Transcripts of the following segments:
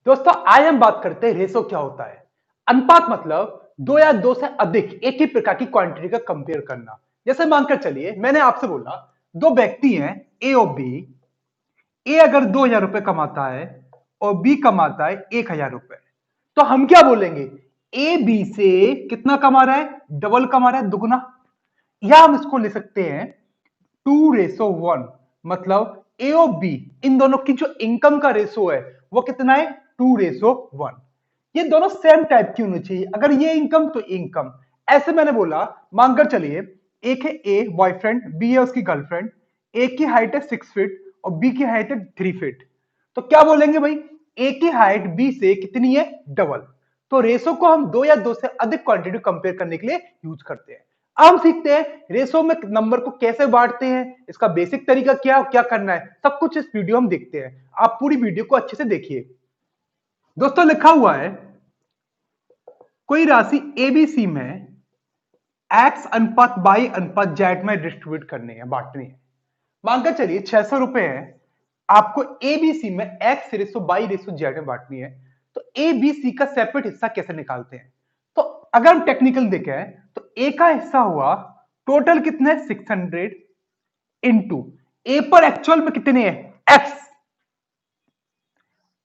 दोस्तों आज हम बात करते हैं रेशो क्या होता है। अनुपात मतलब दो या दो से अधिक एक ही प्रकार की क्वांटिटी का कंपेयर करना। जैसे मानकर चलिए मैंने आपसे बोला दो व्यक्ति हैं ए और बी। ए अगर 2,000 रुपए कमाता है और बी कमाता है 1,000 रुपए, तो हम क्या बोलेंगे? ए बी से कितना कमा रहा है? डबल कमा रहा है, दुगना। या हम इसको ले सकते हैं 2:1, मतलब ए और बी इन दोनों की जो इनकम का रेशो है वो कितना है? 2:1। ये दोनों सेम टाइप की होनी चाहिए। अगर ये इनकम तो इनकम ऐसे मैंने बोला, मानकर चलिए एक है ए बॉयफ्रेंड, बी है उसकी गर्लफ्रेंड। ए की हाइट है 6 फीट और बी की हाइट है 3 फीट। तो क्या बोलेंगे भाई? ए की हाइट बी से कितनी है? डबल। तो रेशो को हम दो या दो से अधिक क्वांटिटी कंपेयर करने के लिए यूज करते हैं। अब हम सीखते हैं रेशो में नंबर को कैसे बांटते हैं, इसका बेसिक तरीका क्या क्या करना है, सब कुछ इस वीडियो में देखते हैं। आप पूरी वीडियो को अच्छे से देखिए। दोस्तों लिखा हुआ है कोई राशि एबीसी में एक्स अनुपात बाई अनुपात जेड में डिस्ट्रीब्यूट करनी है, बांटनी है। मानकर चलिए 600 रुपए है, आपको एबीसी में x ratio by ratio Z में बांटनी है। तो एबीसी का सेपरेट हिस्सा कैसे निकालते हैं? तो अगर हम टेक्निकल देखें तो ए का हिस्सा हुआ टोटल कितने? 600 इंटू ए पर एक्चुअल में कितने हैं? एक्स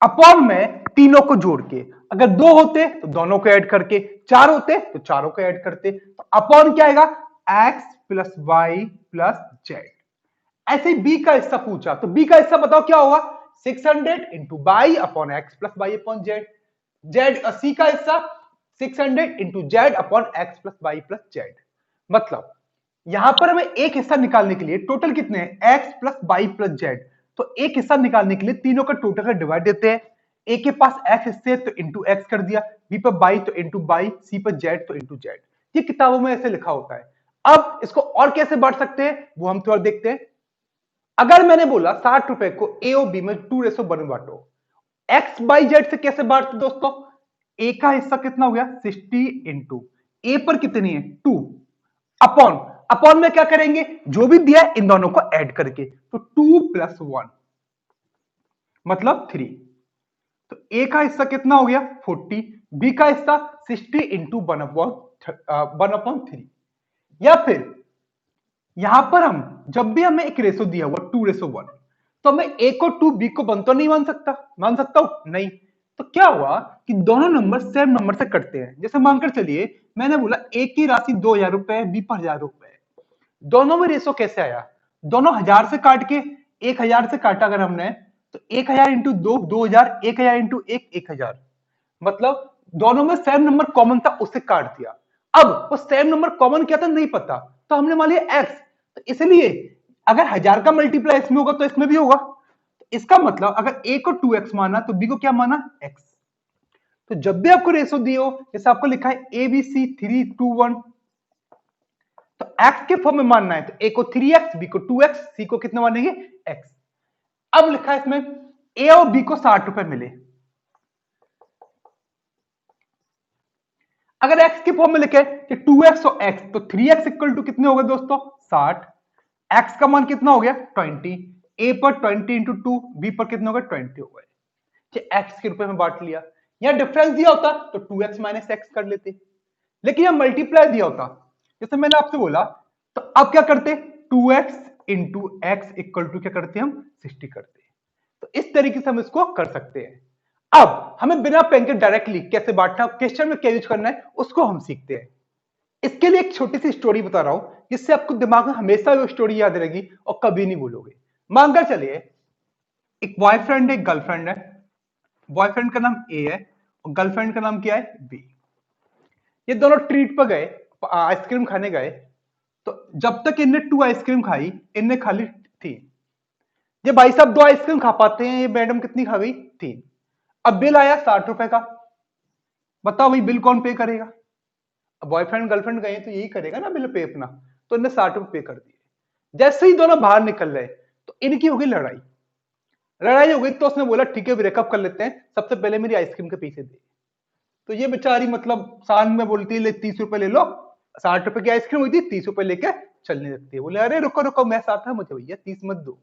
अपॉन में तीनों को जोड़ के, अगर दो होते तो दोनों को ऐड करके, चार होते तो चारों को ऐड करते। तो अपॉन क्या आएगा? X plus Y plus Z. ऐसे ही बी का हिस्सा पूछा तो बी का हिस्सा बताओ क्या होगा? 600 into Y upon X plus Y upon Z. Z C का हिस्सा 600 into Z upon X plus Y plus Z. मतलब यहां पर हमें एक हिस्सा निकालने के लिए टोटल कितने हैं? X plus Y plus Z. तो एक हिस्सा निकालने के लिए तीनों का टोटल का डिवाइड देते हैं। ए के पास एक्स हिस्से तो इंटू एक्स कर दिया, बी पर बाई तो इंटू बाई, सी पर जेड तो इंटू जेड। ये किताबों में ऐसे लिखा होता है। अब इसको और कैसे बांट सकते हैं वो हम थोड़ा देखते हैं। अगर मैंने बोला 60 रुपए को ए और बी में 2:1 में बांटो, एक्स बाई जेड से कैसे बांटते दोस्तों? ए का हिस्सा कितना हो गया? 60 इंटू ए पर कितनी है? 2 अपॉन, अपॉन में क्या करेंगे? जो भी दिया है इन दोनों को ऐड करके, तो 2 प्लस 1 मतलब 3। तो ए का हिस्सा कितना हो गया? 40, बी का हिस्सा 60 इंटू 1/3। या फिर यहां पर हम जब भी हमें एक रेशो दिया हुआ 2:1, तो हमें ए को 2 बी को 1 तो नहीं मान सकता? मान सकता हूं? नहीं। तो क्या हुआ कि दोनों नंबर सेम नंबर से कटते हैं। जैसे मानकर चलिए मैंने बोला ए की राशि 2,000 रुपए, बी पर 1,000 रुपए। दोनों में रेशो कैसे आया? दोनों 1000 से काट के, 1,000 से काटा अगर हमने, तो 1,000 इंटू 2 2,000, 1,000 इंटू 1 1,000। मतलब दोनों में सेम नंबर कॉमन था, उससे काट दिया। अब वो सेम नंबर कॉमन क्या था नहीं पता, तो हमने मान लिया एक्स। तो इसलिए अगर 1000 का मल्टीप्लाई इसमें होगा तो इसमें भी होगा। तो इसका मतलब अगर ए को 2x माना तो बी को क्या माना? x। तो जब भी आपको रेशो दिए हो, जैसे आपको लिखा है ए बी सी 3:1, तो x के फॉर्म में मानना है तो a को 3x, b को 2x, c को कितना मानेंगे? x। अब लिखा है इसमें a और b को 60 रुपए मिले। अगर x के फॉर्म में लिखे कि 2x और x, तो 3x इक्वल टू कितने हो गए दोस्तों? 60। x का मान कितना हो गया? 20। a पर 20 इंटू 2, b पर कितने हो गए? 20 हो गए। x के रुपए में बांट लिया। यहां डिफरेंस दिया होता तो 2x माइनस एक्स कर लेते, लेकिन यहां मल्टीप्लाई दिया होता, जैसे मैंने आपसे बोला, तो अब क्या करते? 2x into x equal to क्या करते? हम 60 करते। तो इस तरीके से हम इसको कर सकते हैं। अब हमें बिना पेन के डायरेक्टली कैसे बांटना, क्वेश्चन में क्या यूज करना है, उसको हम सीखते हैं। इसके लिए एक छोटी सी स्टोरी बता रहा हूं, जिससे आपको दिमाग में हमेशा वो स्टोरी याद रहेगी और कभी नहीं भूलोगे। मानकर चलिए एक बॉयफ्रेंड है, एक गर्लफ्रेंड है। बॉयफ्रेंड का नाम ए है और गर्लफ्रेंड का नाम क्या है? बी। ये दोनों ट्रीट पर गए, आइसक्रीम खाने गए। तो जब तक इनने 2 आइसक्रीम खाई, इनने खाली 3। ये भाई साहब 2 आइसक्रीम खा पाते हैं, ये मैडम कितनी खा गई? 3। अब बिल आया 60 रुपए का। बताओ भाई बिल कौन पे करेगा? अब बॉयफ्रेंड गर्लफ्रेंड गए तो यही करेगा ना बिल पे अपना। तो इनने 60 रुपए पे कर दिए। जैसे ही दोनों बाहर निकल रहे तो इनकी हो गई लड़ाई। लड़ाई हो गई तो उसने बोला ठीक है ब्रेकअप कर लेते हैं, सबसे पहले मेरी आइसक्रीम के पैसे दे। तो ये बेचारी मतलब शान में बोलती है ले 30 रुपए ले लो। 60 रुपए की आइसक्रीम हुई थी, 30 रुपए लेके चलने लगती है। बोले अरे रुको रुको, मैं साथ है मुझे भैया, 30 मत दो।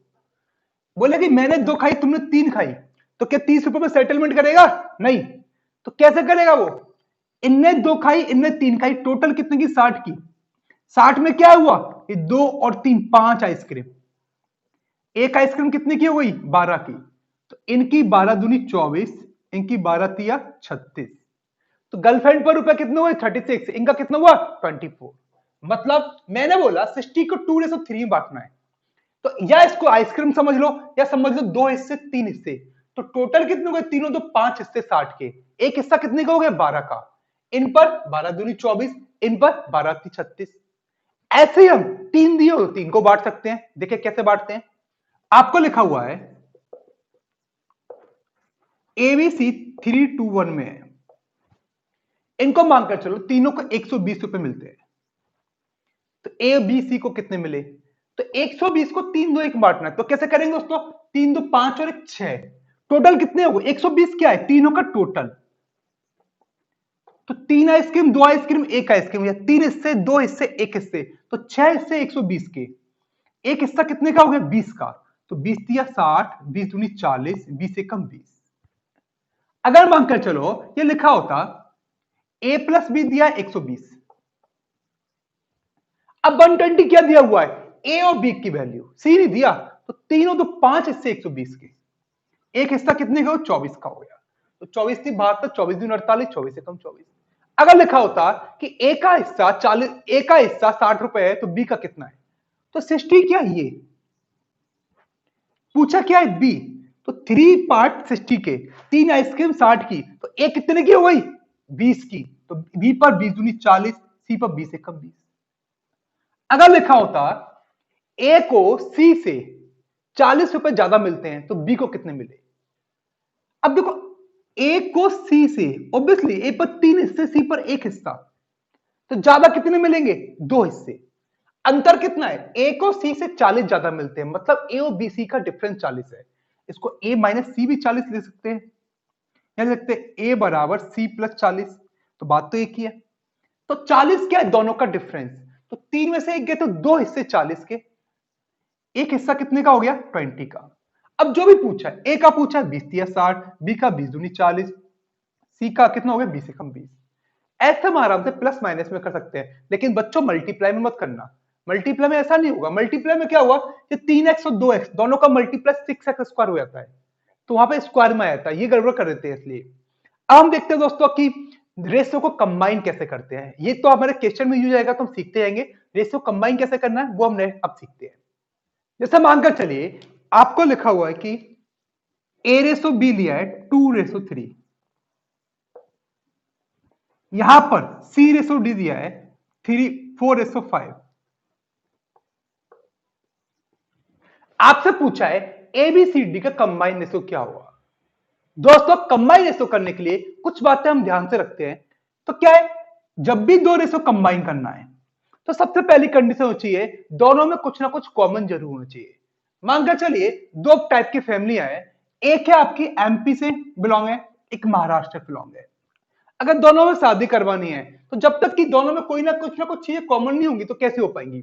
बोले कि मैंने 2 खाई तुमने 3 खाई। तो क्या 30 रुपए में सेटलमेंट करेगा? नहीं। तो कैसे करेगा वो? इनने 2 खाई, इनने 3 खाई, टोटल कितने की? 60 की। 60 में क्या हुआ? ये 2 और 3 5 आइसक्रीम। एक आइसक्रीम कितने की हो गई? 12 की। तो इनकी 12 दूनी 24, इनकी 12 तिया 36। तो गर्लफ्रेंड पर रुपए कितने हुए? 36। इनका कितना हुआ? 24। मतलब मैंने बोला 60 को 2:3 में बांटना है। तो या इसको आइसक्रीम समझ लो या समझ लो 2 हिस्से 3 हिस्से। तो टोटल कितने हो गए? तीनों तो 5 हिस्से 60 के। एक हिस्सा कितने का हो गया? 12 का। इन पर 12 दूनी 24, इन पर 12 ती 36। ऐसे ही हम 3 दिए हो 3 को बांट सकते हैं। देखिए कैसे बांटते हैं। आपको लिखा हुआ है एबीसी 321 में है। इनको मानकर चलो तीनों को 120 रुपए मिलते हैं। तो ए बी सी को कितने मिले? तो 120 को 3 2 1 बांटना है। तो कैसे करेंगे दोस्तों? 3 2 5 और 1 6। टोटल कितने हो गए? 120 क्या है? तीनों का टोटल। तो 3 आइसक्रीम 2 आइसक्रीम 1 आइसक्रीम, या 3 हिस्से 2 हिस्से 1 हिस्से, तो 6 हिस्से 120 के। एक हिस्सा कितने का हो गया? 20 का। तो 20 दिया 60, 20 दूनी 40, 20 एकम 20। अगर मानकर चलो ये लिखा होता a प्लस बी दिया 120, अब 120 क्या दिया हुआ है? ए और बी की वैल्यू। सी नहीं दिया। तो तीनों तो 5 हिस्से 120 के। एक हिस्सा कितने का हो? 24 का हो गया। तो 24 थी 72, 24 दूनी 48, 24 से कम 24। अगर लिखा होता कि ए का हिस्सा 40, ए का हिस्सा 60 रुपए है, तो बी का कितना है? तो 60 क्या है? ये पूछा क्या है? बी। तो 3 पार्ट 60 के, 3 आइसक्रीम 60 की, तो ए कितने की हो गई? 20 की। तो बी पर 20 दूनी 40, सी पर 20 से कम 20। अगर लिखा होता ए को सी से 40 रुपए ज्यादा मिलते हैं, तो बी को कितने मिले? अब देखो, ए को सी से ऑब्वियसली ए पर 3 हिस्से, सी पर 1 हिस्सा, तो ज्यादा कितने मिलेंगे? 2 हिस्से। अंतर कितना है? ए को सी से 40 ज्यादा मिलते हैं, मतलब ए और बी सी का डिफरेंस 40 है। इसको ए माइनस सी भी 40 ले सकते हैं, या लिख सकते हैं ए बराबर सी प्लस 40। तो बात तो एक ही है। तो 40 क्या है? दोनों का डिफरेंस। तो 3 में से एक गए तो 2 हिस्से 40 के। एक हिस्सा कितने का हो गया? 20 का। अब जो भी पूछा है, ए का पूछा है 20 या 60, बी का 20 दूनी 40, सी का कितना हो गया? 20 से कम 20। ऐसे हम आराम से प्लस माइनस में कर सकते हैं, लेकिन बच्चों मल्टीप्लाई में मत करना। मल्टीप्लाई में ऐसा नहीं होगा। मल्टीप्लाई में क्या हुआ? ये 3x और 2x दोनों का मल्टीप्लाई 6x स्क्वायर हो जाता है, तो वहां पे स्क्वायर में आ जाता है। ये गड़बड़ कर देते हैं इसलिए। अब हम देखते हैं दोस्तों कि रेशियो को कंबाइन कैसे करते हैं। ये तो हमारे क्वेश्चन में यूज आएगा, तो हम सीखते जाएंगे। रेशियो कंबाइन कैसे करना है वो हमने अब सीखते हैं। जैसे मानकर चलिए आपको लिखा हुआ है कि a रेसो बी लिया है 2:3, यहां पर c रेसो डी दिया है 4:5। आपसे पूछा है एबीसीडी का कंबाइन रेशो क्या होगा। दोस्तों कंबाइन रेशो करने के लिए कुछ बातें हम ध्यान से रखते हैं। तो क्या है? जब भी दो रेशो कंबाइन करना है, तो सबसे पहली कंडीशन होनी चाहिए दोनों में कुछ ना कुछ कॉमन जरूर होना चाहिए। मानकर चलिए दो टाइप की फैमिलियां हैं, एक है आपकी एमपी से बिलोंग है, एक महाराष्ट्र से बिलोंग है। अगर दोनों में शादी करवानी है, तो जब तक कि दोनों में कोई ना कुछ चीजें कॉमन नहीं होंगी, तो कैसे हो पाएंगी?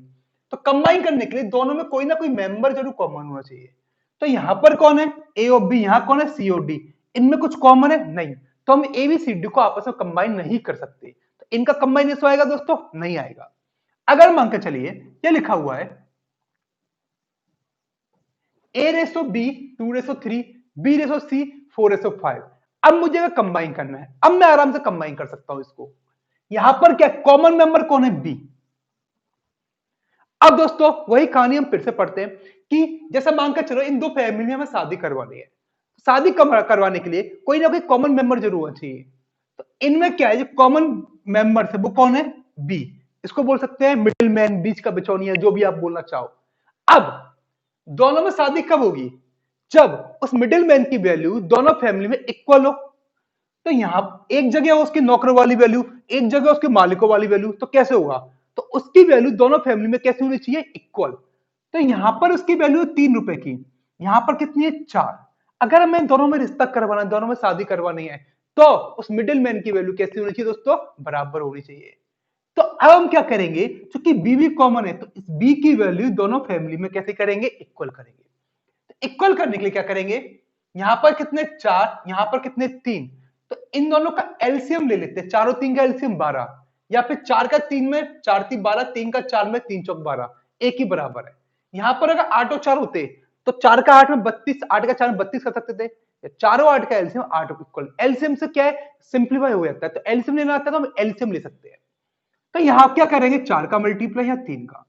तो कंबाइन करने के लिए दोनों में कोई ना कोई मेंबर जरूर कॉमन होना चाहिए। तो यहां पर कौन है? ए और बी। यहां कौन है? सी और डी। इनमें कुछ कॉमन है? नहीं। तो हम ए बी सी डी को आपस में कंबाइन नहीं कर सकते। तो इनका कंबाइनेशन आएगा दोस्तों? नहीं आएगा। अगर मान के चलिए ये लिखा हुआ है ए रेसो बी 2:3, बी रेसो सी 4:5। अब मुझे अगर कंबाइन करना है, अब मैं आराम से कंबाइन कर सकता हूं इसको। यहां पर क्या कॉमन मेंबर कौन है? बी। अब दोस्तों वही कहानी हम फिर से पढ़ते हैं कि जैसे मानकर चलो इन दो फैमिलियों में शादी करवानी है। शादी करवाने के लिए कोई ना कोई कॉमन मेंबर जरूर होना चाहिए। तो इनमें क्या है? जो कॉमन मेंबर है वो कौन है? बी। इसको बोल सकते हैं मिडिल मैन, बीच का बिचौनिया, जो भी आप बोलना चाहो। अब दोनों में शादी कब होगी? जब उस मिडिल मैन की वैल्यू दोनों फैमिली में इक्वल हो। तो यहां एक जगह उसकी नौकरों वाली वैल्यू, एक जगह उसके मालिकों वाली वैल्यू, तो कैसे होगा? तो उसकी वैल्यू दोनों फैमिली में कैसे होनी चाहिए? इक्वल। तो यहां पर उसकी वैल्यू 3 रुपए की, यहां पर कितनी है? 4। अगर हमें दोनों में रिश्ता करवाना है, दोनों में शादी करवानी है, तो उस मिडिल मैन की वैल्यू कैसी होनी चाहिए दोस्तों? बराबर होनी चाहिए। तो अब हम क्या करेंगे? क्योंकि बी भी कॉमन है, तो इस बी की वैल्यू दोनों फैमिली में कैसे करेंगे? इक्वल करेंगे। तो इक्वल करने के लिए क्या करेंगे? यहां पर कितने 4, यहां पर कितने 3, तो इन दोनों का एलसीएम ले लेते हैं। 4 और 3 का एलसीएम 12, या फिर 4 का 3 में 4 3 12, 3 का 4 में 3 चौक 12, एक ही बराबर है। यहां पर अगर 8 और 4 होते तो 4 का 8 में 32, 8 का 4 में 32 कर सकते थे। चारों 8 का एलसीएम 8 इक्वल, एलसीएम से क्या है सिंप्लीफाई हो जाता है, तो एलसीएम लेना आता है तो हम एलसीएम ले सकते हैं। तो यहां क्या करेंगे 4 का मल्टीप्लाई या 3 का।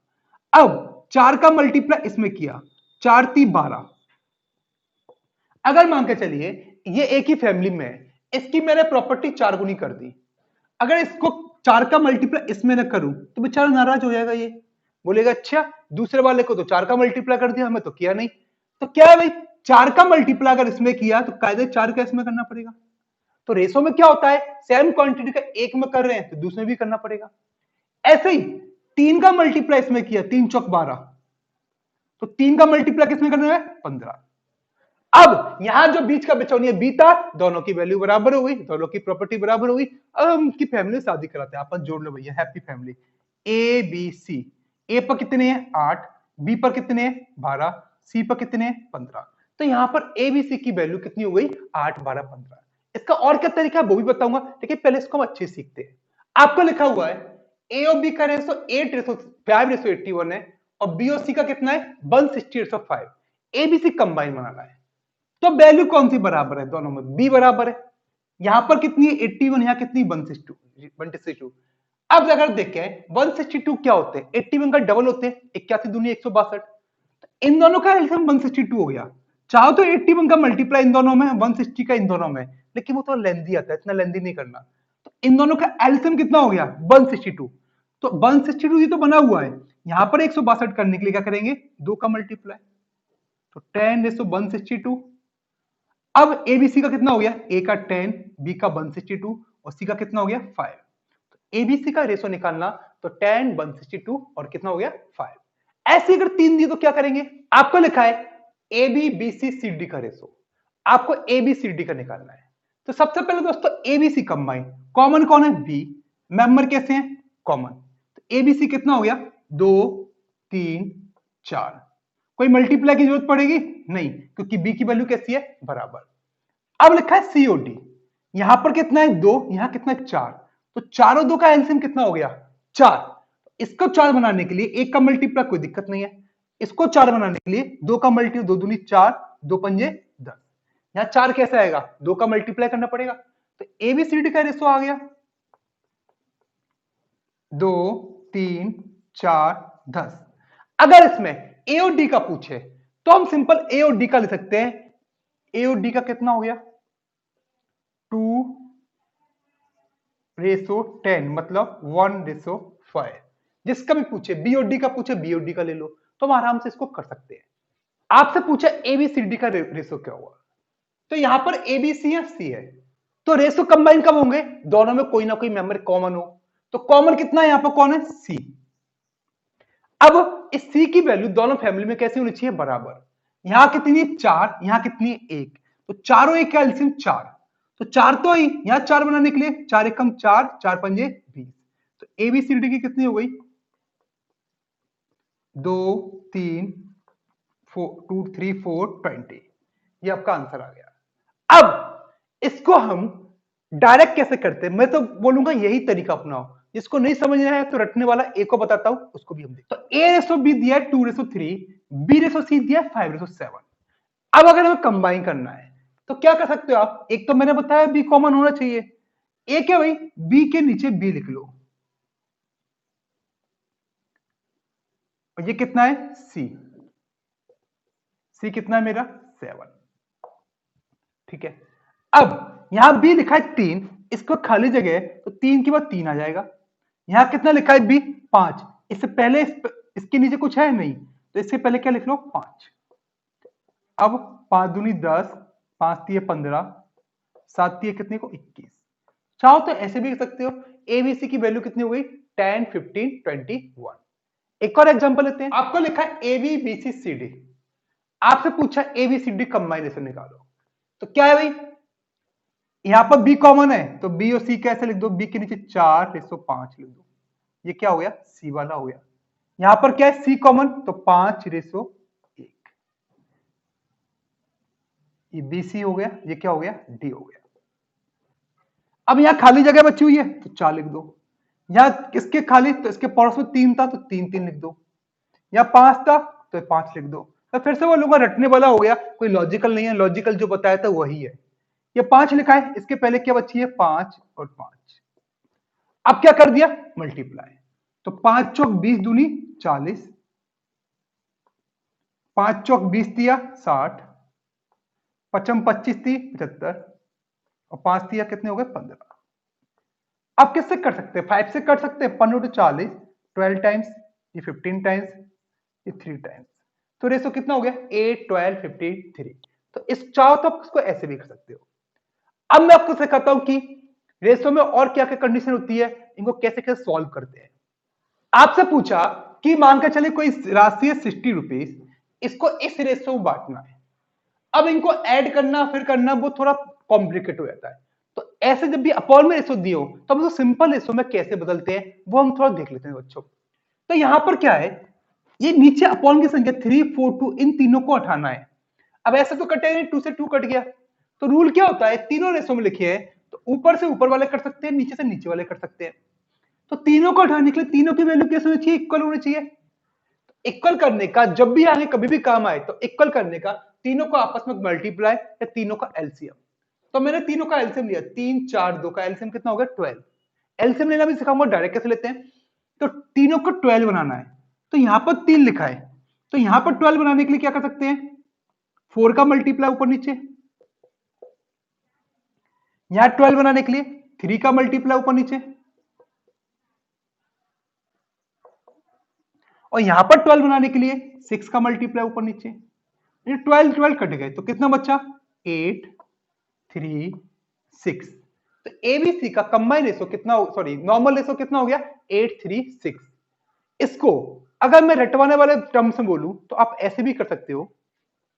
अब 4 का मल्टीप्लाई इसमें किया, 4 3 12। अगर मान के चलिए ये एक ही फैमिली में है, इसकी मैंने प्रॉपर्टी 4 गुनी कर दी, अगर इसको 4 का मल्टीप्लाई इसमें ना करूं तो बेचारा नाराज हो जाएगा, ये बोलेगा अच्छा दूसरे वाले को तो 4 का मल्टीप्लाई कर दिया, हमें तो किया नहीं। तो क्या है भाई 4 का मल्टीप्लाई अगर इसमें किया तो कायदे 4 का इसमें करना पड़ेगा। तो रेशो में क्या होता है सेम क्वांटिटी का एक में कर रहे हैं तो दूसरे में भी करना पड़ेगा। ऐसे ही 3 का मल्टीप्लाई इसमें किया, 3 चौक 12, तो 3 का मल्टीप्लाई किसमें करना है 15। अब यहां जो बीच का बिचौनिया बी था, दोनों की वैल्यू बराबर हो गई, दोनों की प्रॉपर्टी बराबर हो गई। अब हम उनकी फैमिली शादी कराते हैं, अपन जोड़ लो भैया happy family. A B C, A पर कितने हैं 8, बी पर कितने हैं 12, सी पर कितने हैं 15। तो यहां पर ए बी सी की वैल्यू कितनी हो गई 8 12 15। इसका और क्या तरीका है वो भी बताऊंगा, लेकिन पहले इसको हम अच्छे सीखते हैं। आपको लिखा हुआ है ए और बी का रेशो 8:5:81 है, और बी और सी का कितना है 160:5। एबीसी कंबाइन बनाना है, तो वैल्यू कौन सी बराबर है दोनों में, बी बराबर है। यहां पर कितनी है 81, यहां कितनी 162। अब अगर देखें 162 क्या होते हैं 81 का डबल होते हैं, 81 दूनी 162, तो इन दोनों का एलसीएम 162 हो गया। चाहो तो 81 का मल्टीप्लाई इन दोनों में, 160 का इन दोनों में, लेकिन वो थोड़ा लेंदी आता है, इतना लेंदी नहीं करना। तो इन दोनों का एलसीएम कितना हो गया 162, तो 162 ये तो बना हुआ है, यहां पर 162 करने के लिए क्या करेंगे 2 का मल्टीप्लाई, तो 10:162। अब एबीसी का कितना हो गया, ए का 10, बी का 162 और सी का कितना हो गया 5। तो एबीसी का रेशो निकालना, तो 10 162 और कितना हो गया 5। ऐसे अगर 3 दिए तो क्या करेंगे, आपको लिखा है A B B C C D का रेशो, आपको ए बी सी डी का निकालना है। तो सबसे पहले दोस्तों एबीसी कंबाइन, कॉमन कौन है बी, मेंबर कैसे हैं कॉमन, तो एबीसी कितना हो गया 2 3 4। कोई मल्टीप्लाई की जरूरत पड़ेगी नहीं, क्योंकि बी की वैल्यू कैसी है बराबर। अब लिखा है सीओडी, यहां पर कितना है 2, यहां कितना है 4, तो 4 और 2 का एलसीएम कितना हो गया 4। इसको 4 बनाने के लिए एक का मल्टीप्लाई कोई दिक्कत नहीं है, इसको 4 बनाने के लिए 2 का मल्टीप्लाई 2 दूनी 4, 2 पंजे 10, यहां 4 कैसे आएगा 2 का मल्टीप्लाई करना पड़ेगा, तो एबीसीडी का रेशो आ गया 2 3 4 10। अगर इसमें ए और डी का पूछे तो हम सिंपल ए और डी का लिख सकते हैं, ए और डी का कितना हो गया 2:10 मतलब 1:5। जिसका भी पूछे बी और डी का पूछे बी और डी का ले लो, तो हम आराम से इसको कर सकते हैं। आपसे पूछा एबीसीडी का रेशो क्या हुआ, तो यहां पर एबीसी या सी है, तो रेशो कंबाइन कब होंगे दोनों में कोई ना कोई मेंबर कॉमन हो, तो कॉमन कितना है यहां पर कौन है सी। अब इस सी की वैल्यू दोनों फैमिली में कैसे होनी चाहिए बराबर, यहां कितनी है 4, यहां कितनी है 1, तो चारों एक का एलसीएम 4, तो 4 तो ही यहां 4 बनाने के लिए 4 एकम 4, 4 पंजे 20, तो एबीसीडी की कितनी हो गई 2 3 2 3 4 20, ये आपका आंसर आ गया। अब इसको हम डायरेक्ट कैसे करते हैं, मैं तो बोलूंगा यही तरीका अपनाओ, जिसको नहीं समझ रहा है तो रटने वाला ए को बताता हूं उसको भी हम देखते हैं। तो ए रेशो बी दिया है 2:3, बी रेशो सी दिया है 5:7। अब अगर हमें कंबाइन करना है तो क्या कर सकते हो आप, एक तो मैंने बताया बी कॉमन होना चाहिए, ए क्या भाई बी के नीचे बी लिख लो, और ये कितना है सी, सी कितना है मेरा 7, ठीक है। अब यहां बी लिखा है 3, इसको खाली जगह है तो 3 के बाद 3 आ जाएगा, यहां कितना लिखा है बी 5, इससे पहले इसके नीचे कुछ है नहीं, तो इससे पहले क्या लिख लो 5। अब 5 दूनी 10, 5 तीय 15, 7 तीय कितने को 21। चाहो तो ऐसे भी लिख सकते हो, एबीसी की वैल्यू कितनी हो गई 10 15 21। एक और एग्जांपल लेते हैं, आपको लिखा है एबी बीसी सीडी, आपसे पूछा एबीसीडी कंबाइनेशन निकालो, तो क्या है भाई यहां पर बी कॉमन है तो बी और सी कैसे लिख दो, बी के नीचे 4:5 लिख दो, ये क्या हो गया सी वाला हो गया। यहां पर क्या है सी कॉमन तो 5:1, ये BC हो गया, ये क्या हो गया, D हो गया। अब यहां खाली जगह बची हुई है तो 4 लिख दो, यहां इसके खाली तो इसके पड़ोस में 3 था तो 3 3 लिख दो, या 5 था तो 5 लिख दो। तो फिर से वो लोग रटने वाला हो गया, कोई लॉजिकल नहीं है, लॉजिकल जो बताया था वही है। ये 5 लिखा है, इसके पहले क्या बची है, 5 और 5। अब क्या कर दिया, मल्टीप्लाई। तो 5 चौक 20 दूनी 40, 5 चौक 20 दिया 60, पचम 25 थी 75, और 5 दिया कितने हो गए 15। अब किससे कर सकते हैं, 5 से कर सकते हैं, 15 to 40, 12 टाइम्स, ये 15 टाइम्स, ये 3 टाइम्स। तो रेशो कितना हो गया, 8 12 53। तो इस चाहो तो आप इसको ऐसे भी कर सकते हो। अब मैं आपको सिखाता हूं कि रेशो में और क्या क्या कंडीशन होती है, इनको कैसे कैसे सॉल्व करते हैं। आपसे पूछा कि मान के चले कोई राशि है 60 रुपीज, इसको इस रेशो में बांटना है। अब इनको ऐड करना फिर करना वो थोड़ा कॉम्प्लिकेट हो जाता है। तो ऐसे जब भी अपॉन में रेशो दिए हो तो हम सिंपल रेशो में कैसे बदलते हैं वो हम थोड़ा देख लेते हैं बच्चों। तो यहां पर क्या है, ये नीचे अपॉन की संख्या 3 4 2 इन तीनों को हटाना है। अब ऐसे तो कटे नहीं, 2 से 2 कट गया। तो रूल क्या होता है, तीनों रेशो में लिखे हैं तो ऊपर से ऊपर वाले कर सकते हैं, नीचे से नीचे वाले कर सकते हैं। तो तीनों को हटाने के लिए तीनों की वैल्यू कैसे होनी चाहिए, इक्वल होनी चाहिए। इक्वल करने का जब भी आगे कभी भी काम आए तो इक्वल करने का तीनों को आपस में मल्टीप्लाई या तीनों का एलसीएम। तो मैंने तीनों का एलसीएम लिया, 3 4 2 का एलसीएम कितना हो गया 12। एलसीएम लेना भी सिखाऊंगा, डायरेक्ट कैसे लेते हैं। तो तीनों को 12 बनाना है, तो यहां पर 3 लिखा है, तो यहां पर 12 बनाने के लिए क्या कर सकते हैं, 4 का मल्टीप्लाई ऊपर नीचे, यहां 12 बनाने के लिए 3 का मल्टीप्लाई ऊपर नीचे, और यहां पर 12 बनाने के लिए 6 का मल्टीप्लाई ऊपर नीचे। ये 12 12 कट गए तो कितना बचा, 8 3 6। तो एबीसी का कंबाइन रेशो कितना, सॉरी नॉर्मल रेशो कितना हो गया, 8 3 6। इसको अगर मैं रटवाने वाले टर्म से बोलूं तो आप ऐसे भी कर सकते हो।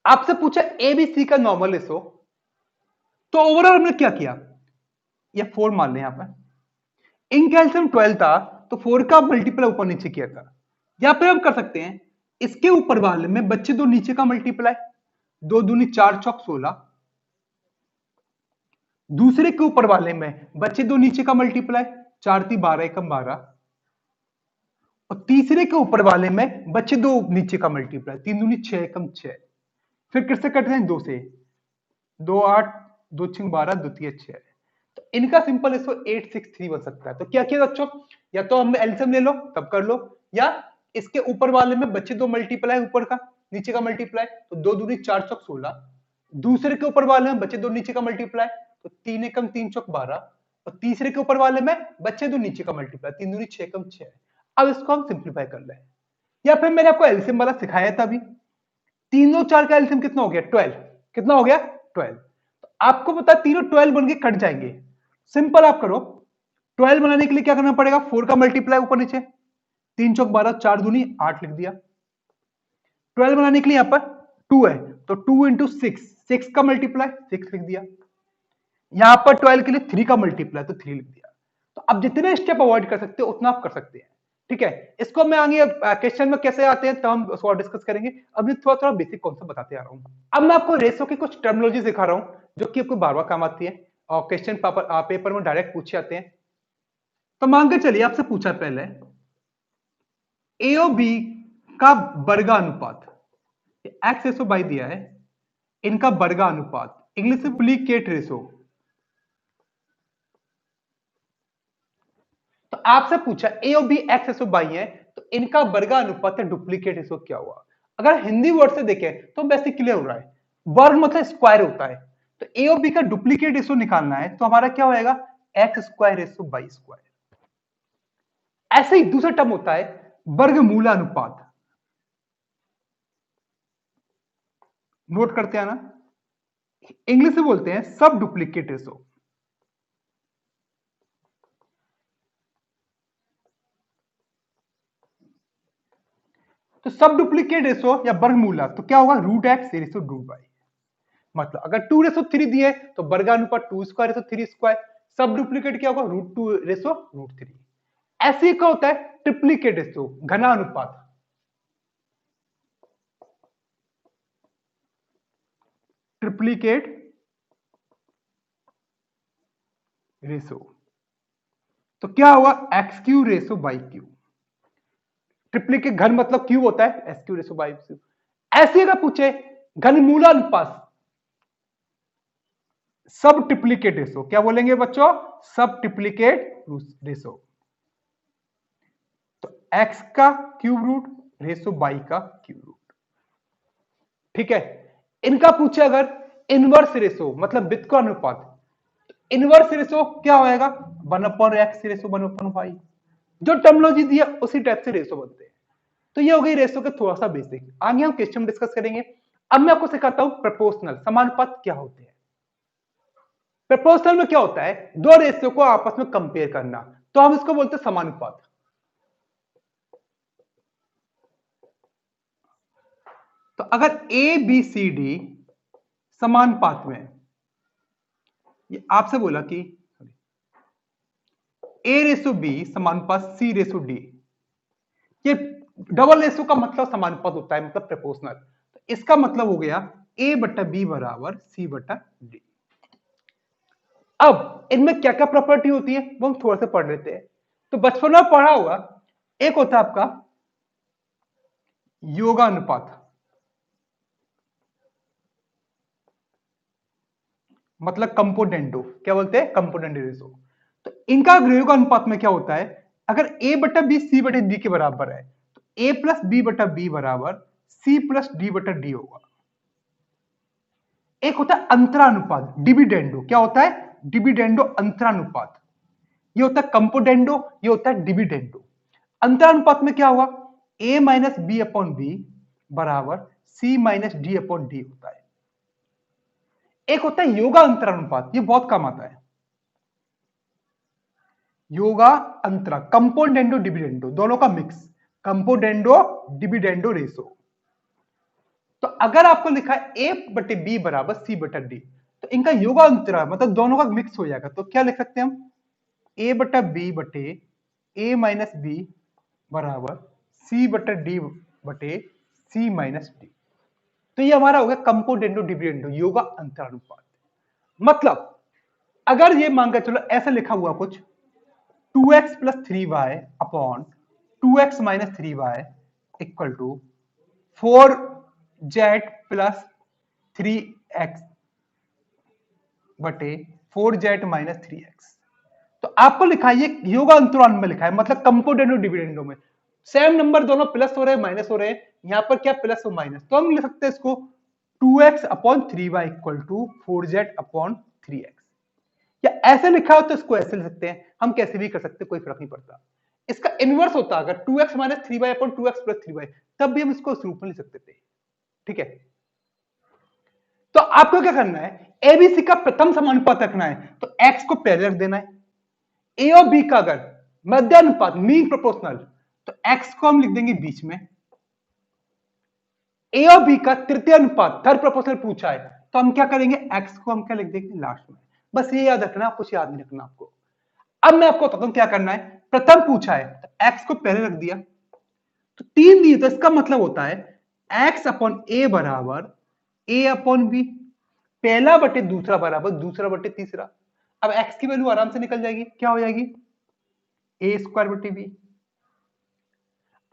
आपसे पूछा एबीसी का नॉर्मल रेशो, तो ओवरऑल हमने क्या किया, या 4 मान लें, यहां पर इन कैल्शियम 12 था तो 4 का मल्टीप्लाई ऊपर नीचे किया था। या फिर हम कर सकते हैं इसके ऊपर वाले में बच्चे दो नीचे का मल्टीप्लाई, 2 दूनी 4 चौक 16, दूसरे के ऊपर वाले में बच्चे दो नीचे का मल्टीप्लाई, 4 ती 12 एकम 12, और तीसरे के ऊपर वाले में बच्चे दो नीचे का मल्टीप्लाई, 3 दूनी 6 एकम 6। फिर किससे कटते हैं, 2 से, 2 8 2 6 12 2 3 6। तो इनका सिंपल इसको 863 बन सकता है। तो क्या किया बच्चों, या तो हम एलसीएम ले लो तब कर लो, या इसके ऊपर वाले में बच्चे दो मल्टीप्लाई ऊपर का नीचे का मल्टीप्लाई, तो 2 दूनी 4 चौक 16, दूसरे के ऊपर वाले में बच्चे दो नीचे का मल्टीप्लाई, तो 3 एकम 3 चौक 12, और तीसरे के ऊपर वाले में बच्चे दो नीचे का मल्टीप्लाई, 3 दूनी 6 एकम 6। अब इसको हम सिंप्लीफाई कर ले, या फिर मैंने आपको एलसीएम वाला सिखाया था अभी, 3 और 4 का एलसीएम कितना हो गया 12, कितना हो गया 12। तो आपको पता है तीनों 12 बन के कट जाएंगे। सिंपल आप करो, 12 बनाने के लिए क्या करना पड़ेगा, 4 का मल्टीप्लाई ऊपर नीचे, 3 चौक 12 4 दूनी 8 लिख दिया। 12 बनाने के लिए यहां पर 2 है तो 2 इंटू 6, 6 का मल्टीप्लाई 6 लिख दिया। यहां पर 12 के लिए 3 का मल्टीप्लाई तो 3 लिख दिया। तो अब जितने स्टेप अवॉइड कर सकते हो उतना आप कर सकते हैं। ठीक है, इसको मैं आगे क्वेश्चन में कैसे आते हैं तो हम उसको डिस्कस करेंगे। अभी थोड़ा थोड़ा बेसिक कॉन्सेप्ट बताते आ रहा हूं। अब मैं आपको रेशो की कुछ टर्मिनोलॉजी सिखा रहा हूं जो कि आपको बार बार काम आती है और क्वेश्चन पेपर में डायरेक्ट पूछे जाते हैं। तो मान के चलिए आपसे पूछा पहले ए और बी का वर्गानुपात, एक्स रेशो बाई दिया है, इनका वर्गानुपात इंग्लिश में डुप्लीकेट रेशो। तो आपसे पूछा ए और बी एक्स रेशो बाई है तो इनका वर्गानुपात या डुप्लीकेट रेशो क्या हुआ। अगर हिंदी वर्ड से देखें तो बेसिक क्लियर हो रहा है, वर्ग मतलब स्क्वायर होता है। तो ए और बी का डुप्लीकेट रेशो निकालना है तो हमारा क्या होएगा, x square ratio by square. ऐसे ही दूसरा टर्म होता है वर्गमूलानुपात, नोट करते हैं ना, इंग्लिश में बोलते हैं सब डुप्लीकेट रेशो। तो सब डुप्लीकेट रेशो या वर्गमूला तो क्या होगा, root X ratio root Y. मतलब अगर 2 रेशो 3 दिए तो वर्गानुपात 2 स्क्वायर रेशो 3 स्क्वायर, सब डुप्लीकेट क्या होगा, रूट 2 रेशो रूट 3। ऐसे ही क्या होता है ट्रिप्लीकेट रेशो, घनानुपात। Triplicate ratio. तो क्या होगा, X cube ratio by cube. Triplicate घन मतलब क्यू होता है, S cube ratio by cube. ऐसे अगर पूछे घनमूलानुपात, सब ट्रिप्लीकेट रेशो, क्या बोलेंगे बच्चों, सब ट्रिप्लीकेट रेशो। तो एक्स का क्यूब रूट रेशो बाई का क्यूब रूट। ठीक है। इनका पूछे अगर इनवर्स रेशो मतलब व्युत्क्रमानुपात, इनवर्स रेशो क्या होएगा, 1/x रेशो 1/y। जो टर्मिनोलॉजी दी है उसी टाइप से रेशो बनते हैं। तो ये हो गई रेशो के थोड़ा सा बेसिक। आगे हम क्वेश्चन डिस्कस करेंगे। अब मैं आपको सिखाता हूं प्रपोर्शनल समानुपात क्या होते हैं। प्रपोर्शनल में क्या होता है, दो रेशियो को आपस में कंपेयर करना, तो हम इसको बोलते हैं समानुपात। तो अगर ए बी सी डी समानुपात में, ये आपसे बोला कि ए रेशो बी समानुपात सी रेशो डी, ये डबल रेशो का मतलब समानुपात होता है, मतलब प्रपोर्शनल। तो इसका मतलब हो गया ए बटा बी बराबर सी बटा डी। अब इनमें क्या क्या प्रॉपर्टी होती है वो हम थोड़ा सा पढ़ लेते हैं। तो बचपन में पढ़ा होगा, एक होता है आपका योगानुपात, मतलब कंपोनेंडो, क्या बोलते हैं, कंपोनेंडो रेशो। तो इनका योगानुपात में क्या होता है, अगर a बटा बी सी बटा डी के बराबर है तो a प्लस बी बटा बी बराबर सी प्लस डी बटा डी होगा। एक होता है अंतरानुपात, डिविडेंडो, क्या होता है, डिविडेंडो अंतरानुपात। ये होता है कंपोनेंडो, ये होता है डिविडेंडो। अंतरानुपात में क्या हुआ, a minus B upon B बराबर C minus D upon D होता है। एक होता है योगा अंतरानुपात, ये बहुत कम आता है, योगा अंतरा, कंपोनेंडो डिविडेंडो दोनों का मिक्स, कंपोनेंडो डिविडेंडो रेशो। तो अगर आपको लिखा है ए बटे बी बराबर सी बटा डी, तो इनका योगा अंतरा मतलब दोनों का मिक्स हो जाएगा। तो क्या लिख सकते हैं हम, ए बटा बी बटे ए माइनस बी बराबर सी बटा डी बटे सी माइनस डी। तो ये हमारा हो गया कंपोनेंडो डिविडेंडो योगा अंतरानुपात। मतलब अगर ये मान कर चलो ऐसा लिखा हुआ कुछ 2x plus 3y upon 2x minus 3y equal to 4z plus 3x बटे 4z माइनस 3x। तो आपको लिखा है ये योगा अंतराल में लिखा है, मतलब कंपोनेंडो डिविडेंडो में सेम नंबर दोनों प्लस हो रहे हैं माइनस हो रहे हैं, यहां पर क्या प्लस और माइनस, तो हम लिख सकते हैं इसको 2x upon 3y equal to 4z upon 3x। या ऐसे लिखा हो तो इसको ऐसे लिख सकते हैं, हम कैसे भी कर सकते हैं, कोई फर्क नहीं पड़ता। इसका इनवर्स होता अगर 2x minus 3y upon 2x plus 3y, तब भी हम इसको इस रूप में लिख सकते थे। ठीक है। तो आपको क्या करना है, एबीसी का प्रथम समानुपात रखना है, तो x को पहले रख देना है। ए और बी का अगर मध्यानुपात मीन प्रोपोर्शनल, तो x को हम लिख देंगे बीच में। ए और बी का तृतीय अनुपात थर्ड प्रोपोर्शनल पूछा है, तो हम क्या करेंगे, x को हम क्या लिख देंगे लास्ट में। बस ये याद रखना, कुछ याद नहीं रखना आपको। अब मैं आपको बताता हूं क्या करना है। प्रथम पूछा है तो x को पहले रख दिया, तो 3 दिए, तो इसका मतलब होता है x अपॉन ए बराबर a अपॉन बी, पहला बटे दूसरा बराबर दूसरा बटे तीसरा। अब x की वैल्यू आराम से निकल जाएगी, क्या हो जाएगी, ए स्क्वायर बटे बी।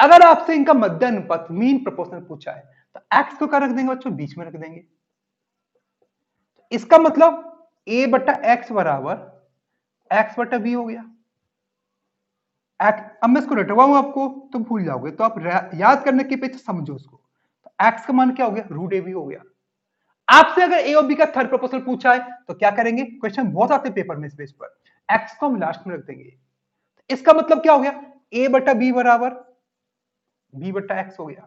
अगर आपसे इनका मध्य अनुपात मीन प्रोपोर्शनल पूछा है तो x को क्या रख देंगे बच्चों, बीच में रख देंगे। इसका मतलब a बटा एक्स बराबर x बटा बी हो गया। अब मैं इसको रटवाऊं आपको तो भूल जाओगे, तो आप याद करने के पीछे समझो उसको। तो x का मान क्या हो गया, रूट ए बी हो गया। आपसे अगर ए और बी का थर्ड प्रोपोर्शनल पूछा है तो क्या करेंगे, क्वेश्चन बहुत आते हैं पेपर में इस बेस पर, x को हम लास्ट में रख देंगे। इसका मतलब क्या हो गया, a बटा बी बराबर b बटा एक्स हो गया।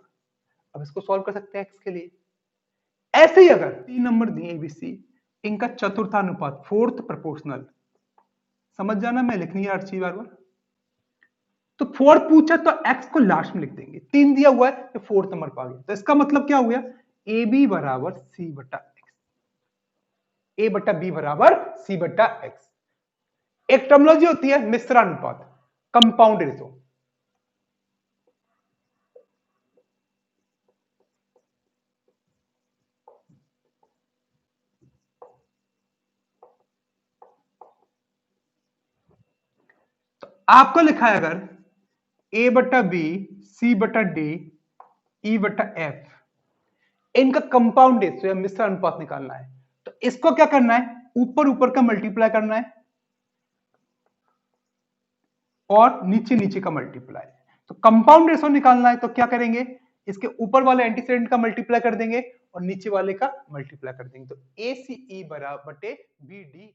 अब इसको सॉल्व कर सकते हैं x के लिए। ऐसे ही अगर 3 नंबर दिए एबीसी, इनका चतुर्थानुपात फोर्थ प्रोपोर्शनल, समझ जाना, मैं लिखनी है हर चीज बार बार। तो फोर्थ पूछा तो x को लास्ट में लिख देंगे, 3 दिया हुआ है तो फोर्थ नंबर पर आ गया। तो इसका मतलब क्या हो गया, ए बी बराबर सी बटा एक्स, ए बटा बी बराबर सी बटा एक्स। एक टर्मिनोलॉजी होती है मिश्रानुपात, कंपाउंड रेशो। आपको लिखा है अगर ए बटा बी, सी बटा डी, ई बटा एफ, इनका कंपाउंड रेशियो या मिश्र अनुपात निकालना है, तो इसको क्या करना है, ऊपर ऊपर का मल्टीप्लाई करना है और नीचे नीचे का मल्टीप्लाई। तो कंपाउंड रेशियो निकालना है तो क्या करेंगे, इसके ऊपर वाले एंटीसीडेंट का मल्टीप्लाई कर देंगे और नीचे वाले का मल्टीप्लाई कर देंगे, तो ए सी ई बराबर बटे बी डी